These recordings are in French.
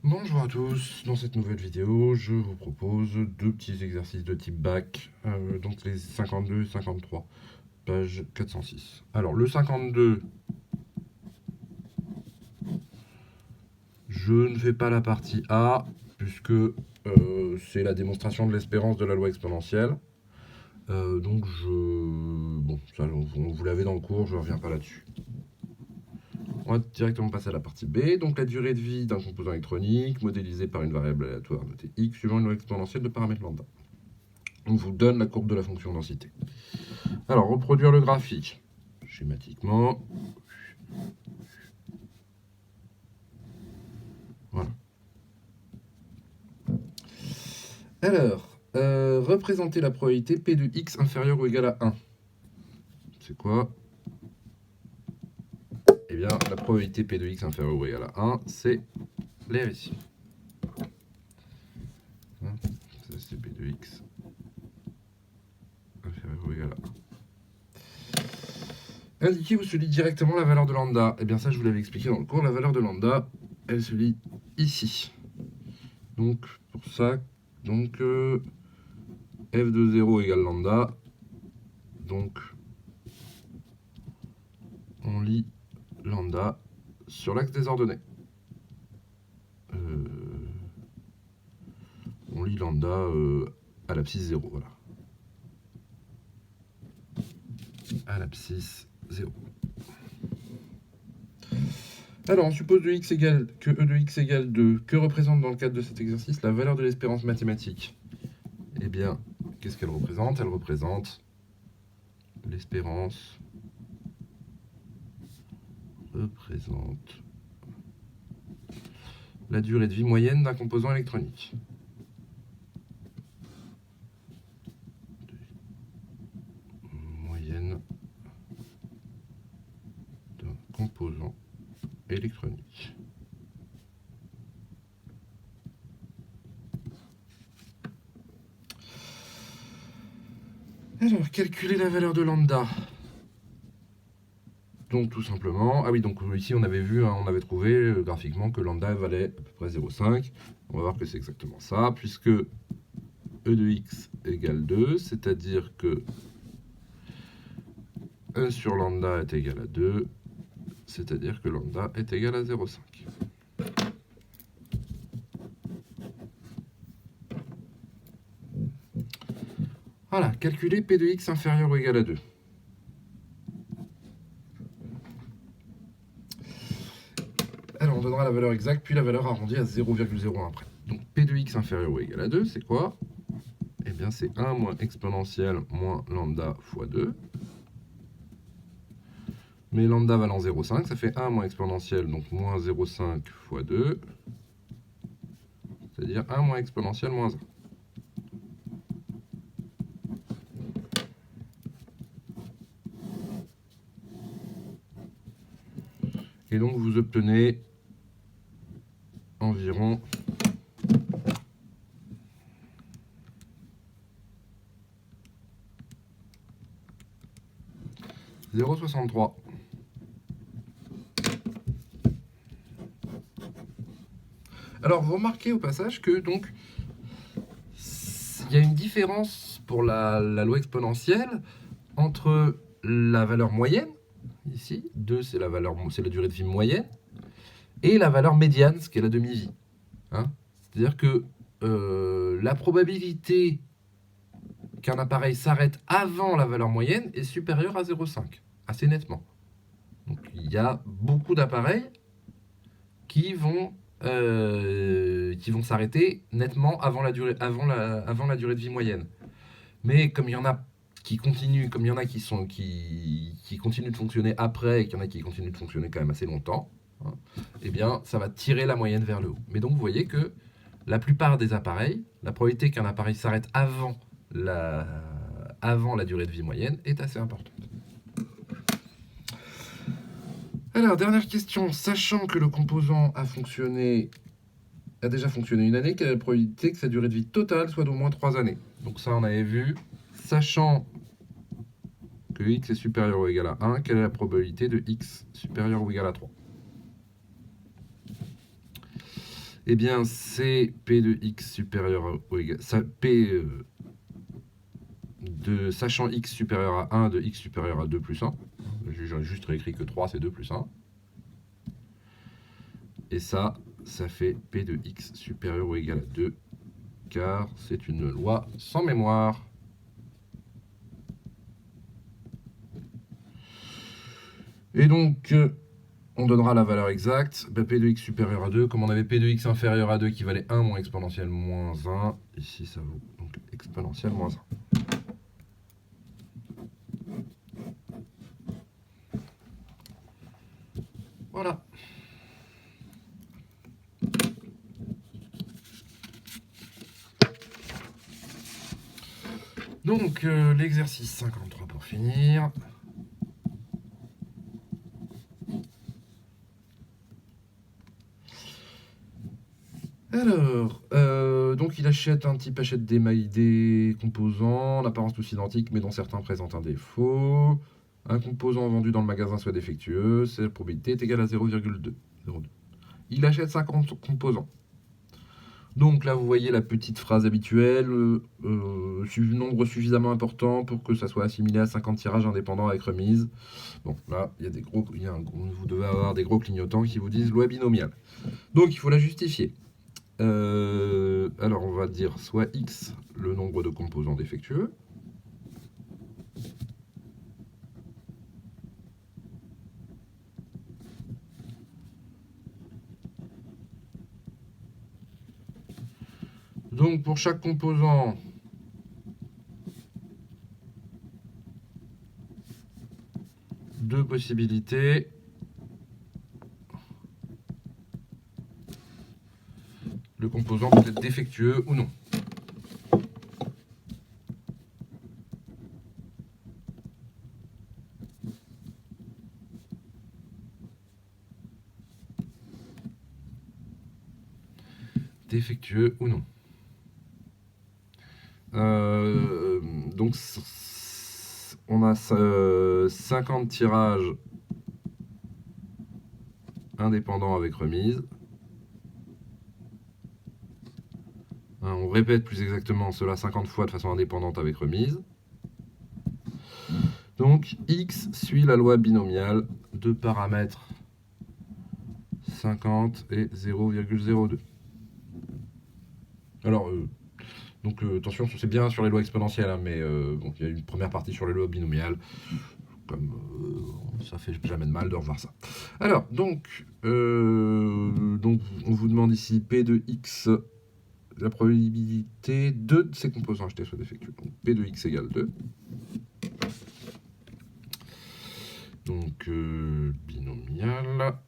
Bonjour à tous, dans cette nouvelle vidéo, je vous propose deux petits exercices de type bac, donc les 52 et 53, page 406. Alors le 52, je ne fais pas la partie A, puisque c'est la démonstration de l'espérance de la loi exponentielle. Bon, ça, vous l'avez dans le cours, je ne reviens pas là-dessus. On va directement passer à la partie B, donc la durée de vie d'un composant électronique modélisé par une variable aléatoire notée x suivant une loi exponentielle de paramètres lambda. On vous donne la courbe de la fonction densité. Alors, reproduire le graphique schématiquement. Voilà. Alors, représenter la probabilité P de x inférieure ou égale à 1. C'est quoi? Eh bien, la probabilité P de x inférieure ou égale à 1, c'est l'air ici. Ça, c'est P de x inférieure ou égale à 1. Indiquez où se lit directement la valeur de lambda. Eh bien, ça, je vous l'avais expliqué dans le cours. La valeur de lambda, elle se lit ici. Donc, pour ça, f de 0 égale lambda. Donc, on lit lambda sur l'axe des ordonnées. On lit lambda à l'abscisse 0, voilà. À l'abscisse 0. Alors, on suppose que e de x égale 2. Que représente dans le cadre de cet exercice la valeur de l'espérance mathématique? Eh bien, qu'est-ce qu'elle représente? Elle représente l'espérance la durée de vie moyenne d'un composant électronique. Moyenne d'un composant électronique. Alors, calculer la valeur de lambda. Donc tout simplement, ah oui, donc ici on avait vu, on avait trouvé graphiquement que lambda valait à peu près 0,5. On va voir que c'est exactement ça, puisque e de x égale 2, c'est-à-dire que 1 sur lambda est égal à 2, c'est-à-dire que lambda est égal à 0,5. Voilà, calculer p de x inférieur ou égal à 2. Alors on donnera la valeur exacte, puis la valeur arrondie à 0,01 après. Donc p de x inférieur ou égal à 2, c'est quoi? Eh bien c'est 1 moins exponentielle moins lambda fois 2. Mais lambda valant 0,5, ça fait 1 moins exponentielle, donc moins 0,5 fois 2. C'est-à-dire 1 moins exponentielle moins 1. Et donc vous obtenez environ 0,63. Alors vous remarquez au passage que donc il y a une différence pour la loi exponentielle entre la valeur moyenne, ici, 2 c'est la durée de vie moyenne, et la valeur médiane, ce qui est la demi-vie. Hein, c'est-à-dire que la probabilité qu'un appareil s'arrête avant la valeur moyenne est supérieure à 0,5, assez nettement. Donc il y a beaucoup d'appareils qui vont s'arrêter nettement avant la durée de vie moyenne. Mais comme il y en a qui continuent, comme il y en a qui continuent de fonctionner après et qu'il y en a qui continuent de fonctionner quand même assez longtemps, hein, eh bien ça va tirer la moyenne vers le haut. Mais donc vous voyez que la plupart des appareils, la probabilité qu'un appareil s'arrête avant la durée de vie moyenne est assez importante. Alors, dernière question. Sachant que le composant a déjà fonctionné une année, quelle est la probabilité que sa durée de vie totale soit d'au moins 3 années? Donc ça, on avait vu. Sachant que x est supérieur ou égal à 1, quelle est la probabilité de x supérieur ou égal à 3? eh bien c'est P de x supérieur ou égal, P de sachant x supérieur à 1 de x supérieur à 2 plus 1. J'ai juste réécrit que 3 c'est 2 plus 1. Et ça fait P de x supérieur ou égal à 2, car c'est une loi sans mémoire. Et donc, on donnera la valeur exacte. P de x supérieur à 2, comme on avait P de x inférieur à 2 qui valait 1 moins exponentielle moins 1, ici ça vaut donc exponentielle moins 1. Voilà. Donc, l'exercice 53 pour finir. Alors, donc il achète un type achète des composants, l'apparence tous identiques, mais dont certains présentent un défaut. Un composant vendu dans le magasin soit défectueux, la probabilité est égale à 0,2. Il achète 50 composants. Donc là, vous voyez la petite phrase habituelle, nombre suffisamment important pour que ça soit assimilé à 50 tirages indépendants avec remise. Bon, là, vous devez avoir des gros clignotants qui vous disent loi binomiale. Donc, il faut la justifier. Alors, on va dire soit x, le nombre de composants défectueux. Donc, pour chaque composant, deux possibilités. Le composant peut être défectueux ou non. Défectueux ou non. Donc, on a 50 tirages indépendants avec remise. On répète plus exactement cela 50 fois de façon indépendante avec remise. Donc, x suit la loi binomiale de paramètres 50 et 0,02. Alors, donc attention, c'est bien sur les lois exponentielles, hein, mais bon, il y a une première partie sur les lois binomiales. Comme ça fait jamais de mal de revoir ça. Alors, donc on vous demande ici P de x, la probabilité de ces composants achetés soit défectueux. Donc P de x égale 2. Donc binomial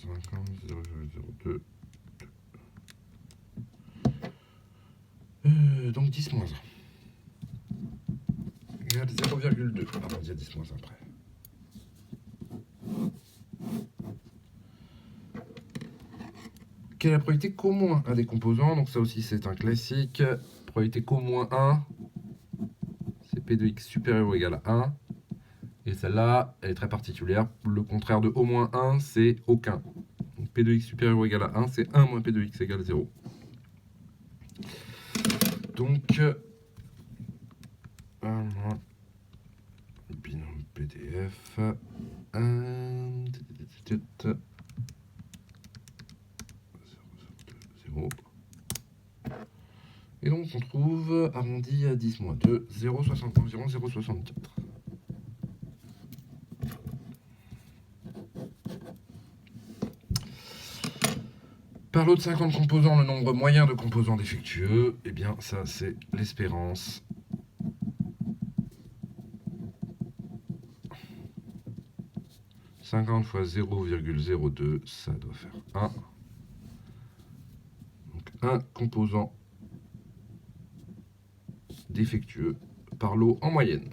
50, 0,02. Donc 10 moins 1. Égale 0,2. Pardon, il y a 10 moins 1 après. Quelle est la probabilité qu'au moins un des composants, donc ça aussi c'est un classique. Probabilité qu'au moins 1, c'est P de x supérieur ou égal à 1. Et celle-là, elle est très particulière. Le contraire de au moins 1, c'est aucun. Donc P de x supérieur ou égal à 1, c'est 1 moins P de x égale 0. Donc, 1 moins binôme PDF. 0. Et donc on trouve arrondi à 10 moins 2, 0,60, environ 0,64. Par l'autre 50 composants, le nombre moyen de composants défectueux, eh bien ça c'est l'espérance. « 50 fois 0,02, ça doit faire 1. Donc un composant défectueux par lot en moyenne.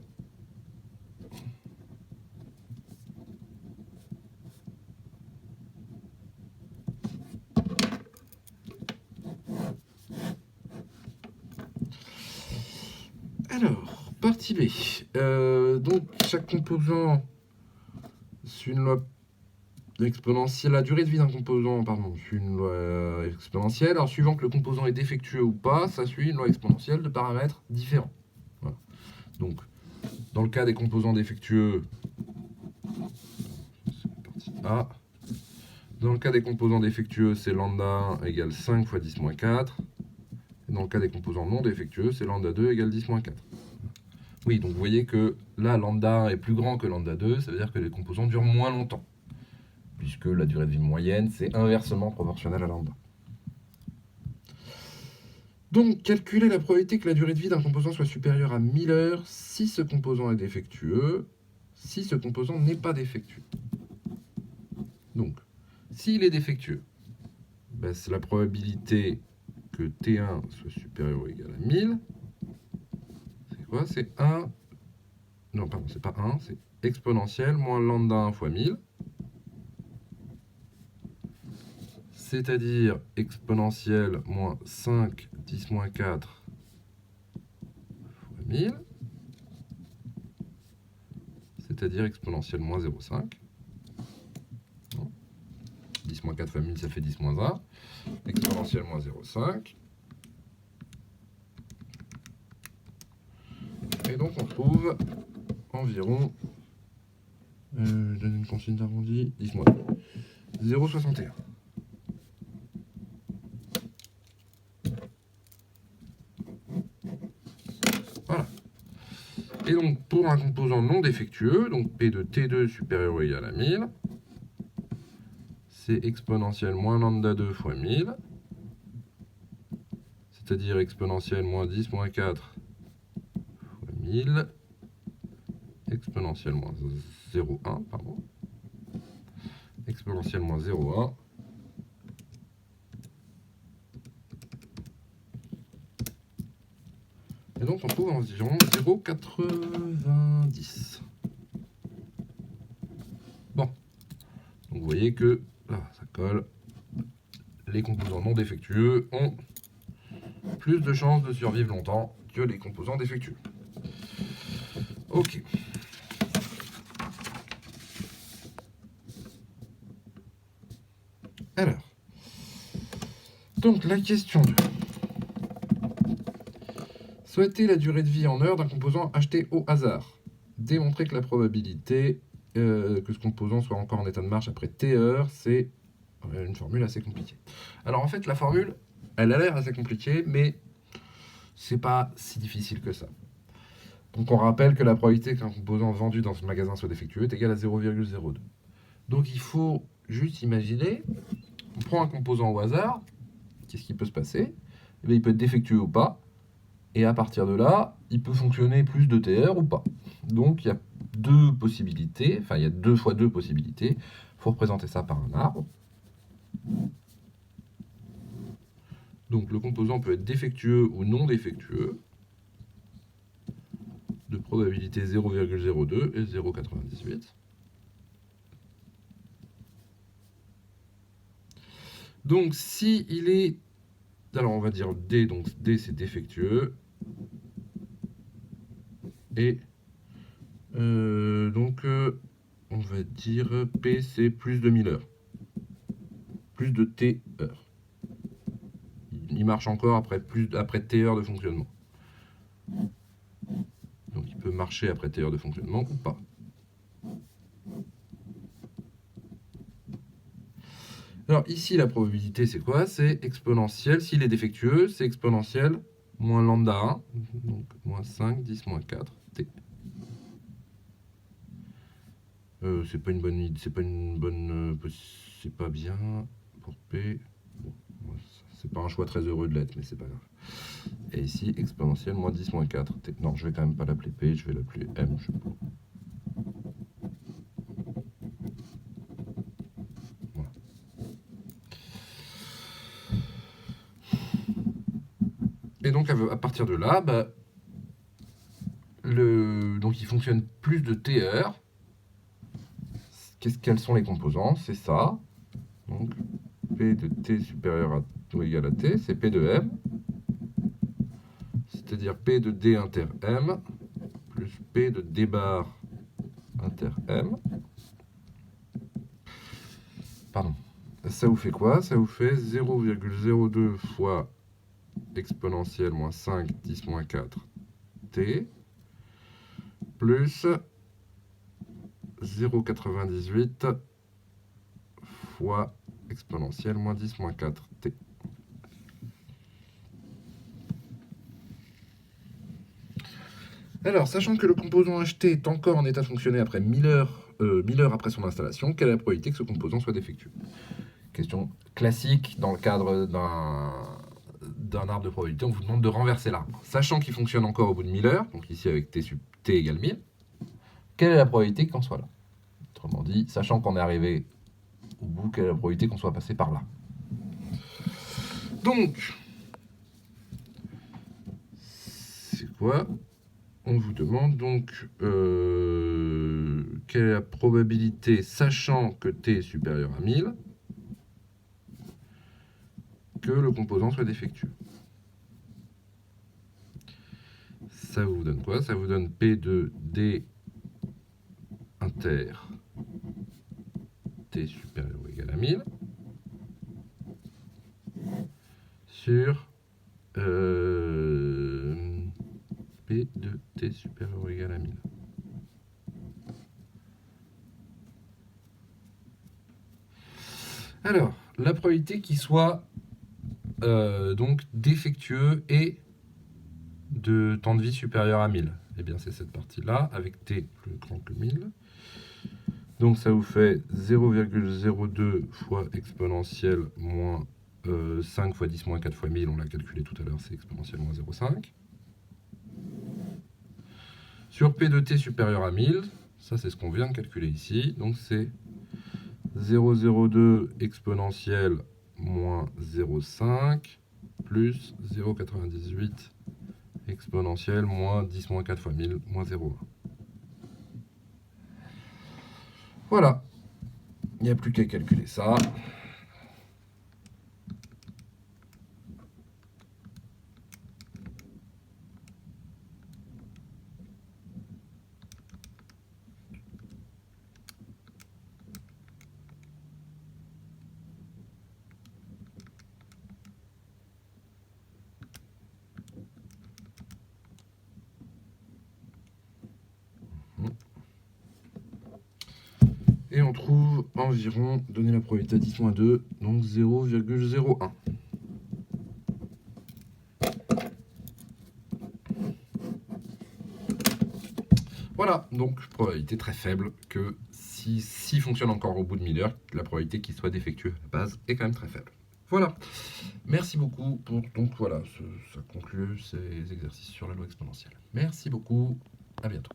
Alors, partie B. Donc, chaque composant suit une loi l'exponentielle, la durée de vie d'un composant, pardon, suit une loi exponentielle. Alors, suivant que le composant est défectueux ou pas, ça suit une loi exponentielle de paramètres différents. Voilà. Donc, dans le cas des composants défectueux, c'est A. Dans le cas des composants défectueux, c'est lambda 1 égale 5 fois 10 moins 4. Et dans le cas des composants non défectueux, c'est lambda 2 égale 10 moins 4. Oui, donc vous voyez que là, lambda 1 est plus grand que lambda 2, ça veut dire que les composants durent moins longtemps, puisque la durée de vie moyenne, c'est inversement proportionnel à lambda. Donc, calculer la probabilité que la durée de vie d'un composant soit supérieure à 1000 heures si ce composant est défectueux, si ce composant n'est pas défectueux. Donc, s'il est défectueux, ben, c'est la probabilité que T1 soit supérieur ou égal à 1000. C'est quoi? C'est 1. Non, pardon, c'est pas 1, c'est exponentielle moins lambda 1 fois 1000. C'est-à-dire exponentielle moins 5 10 moins 4 fois 1000. C'est-à-dire exponentielle moins 0,5. 10 moins 4 fois 1000, ça fait 10 moins 1. Exponentielle moins 0,5. Et donc on trouve environ, je donne une consigne d'arrondi, 10 moins 0,61. Voilà. Et donc pour un composant non défectueux, donc P de T2 supérieur ou égal à 1000, c'est exponentielle moins lambda 2 fois 1000, c'est-à-dire exponentielle moins 10 moins 4 fois 1000, exponentielle moins 0,1, pardon, exponentielle moins 0,1, et donc on trouve environ 0,90. Bon, donc vous voyez que là, ça colle. Les composants non défectueux ont plus de chances de survivre longtemps que les composants défectueux. Ok. Alors, donc la question 2. Souhaiter la durée de vie en heures d'un composant acheté au hasard. Démontrer que la probabilité que ce composant soit encore en état de marche après T heures, c'est une formule assez compliquée. Alors en fait, la formule, elle a l'air assez compliquée, mais c'est pas si difficile que ça. Donc on rappelle que la probabilité qu'un composant vendu dans ce magasin soit défectueux est égale à 0,02. Donc il faut juste imaginer, on prend un composant au hasard, qu'est-ce qui peut se passer? Eh bien, il peut être défectueux ou pas, et à partir de là, il peut fonctionner plus de TR ou pas. Donc il y a deux possibilités, enfin il y a 2 fois 2 possibilités. Il faut représenter ça par un arbre. Donc le composant peut être défectueux ou non défectueux, de probabilité 0,02 et 0,98. Donc si il est, alors on va dire D, donc D c'est défectueux, et donc on va dire P c'est plus de 1000 heures, plus de T heures. Il marche encore après T heures de fonctionnement. Donc il peut marcher après T heures de fonctionnement ou pas. Alors ici la probabilité c'est quoi? C'est exponentielle. S'il est défectueux, c'est exponentielle moins lambda 1, donc moins 5, 10, moins 4, T. C'est pas une bonne idée, c'est pas bien pour P. Bon, c'est pas un choix très heureux de l'être, mais c'est pas grave. Et ici, exponentielle moins 10 moins 4. T. Non, je vais quand même pas l'appeler P, je vais l'appeler M. Voilà. Et donc à partir de là, bah, donc il fonctionne plus de T heures. Quels sont les composants? C'est ça. Donc P de T supérieur à ou égal à T, c'est P de M. C'est-à-dire P de D inter M plus P de D bar inter M. ça vous fait quoi? Ça vous fait 0,02 fois exponentielle moins 5, 10 moins 4, t, plus 0,98 fois exponentielle moins 10 moins 4, t. Alors, sachant que le composant HT est encore en état de fonctionner après 1000 heures après son installation, quelle est la probabilité que ce composant soit défectueux? Question classique dans le cadre d'un arbre de probabilité, on vous demande de renverser l'arbre. Sachant qu'il fonctionne encore au bout de 1000 heures, donc ici avec t égale 1000, quelle est la probabilité qu'on soit là? Autrement dit, sachant qu'on est arrivé au bout, quelle est la probabilité qu'on soit passé par là? Donc, c'est quoi? On vous demande donc quelle est la probabilité, sachant que t est supérieur à 1000, que le composant soit défectueux. Ça vous donne quoi? Ça vous donne P de D inter t supérieur ou égal à 1000 sur P de t supérieur ou égal à 1000. Alors, la probabilité qu'il soit donc défectueux et de temps de vie supérieur à 1000. Eh bien, c'est cette partie-là, avec t plus grand que 1000. Donc, ça vous fait 0,02 fois exponentielle moins 5 fois 10 moins 4 fois 1000. On l'a calculé tout à l'heure, c'est exponentielle moins 0,5. Sur P de t supérieur à 1000, ça c'est ce qu'on vient de calculer ici. Donc, c'est 0,02 exponentielle moins 0,5 plus 0,98 exponentielle moins 10 moins 4 fois 1000 moins 0,1. Voilà. Il n'y a plus qu'à calculer ça. Et on trouve environ, donner la probabilité à 10 moins 2, donc 0,01. Voilà, donc probabilité très faible que si fonctionne encore au bout de 1000 heures, la probabilité qu'il soit défectueux à la base est quand même très faible. Voilà. Merci beaucoup pour, donc voilà, ça conclut ces exercices sur la loi exponentielle. Merci beaucoup, à bientôt.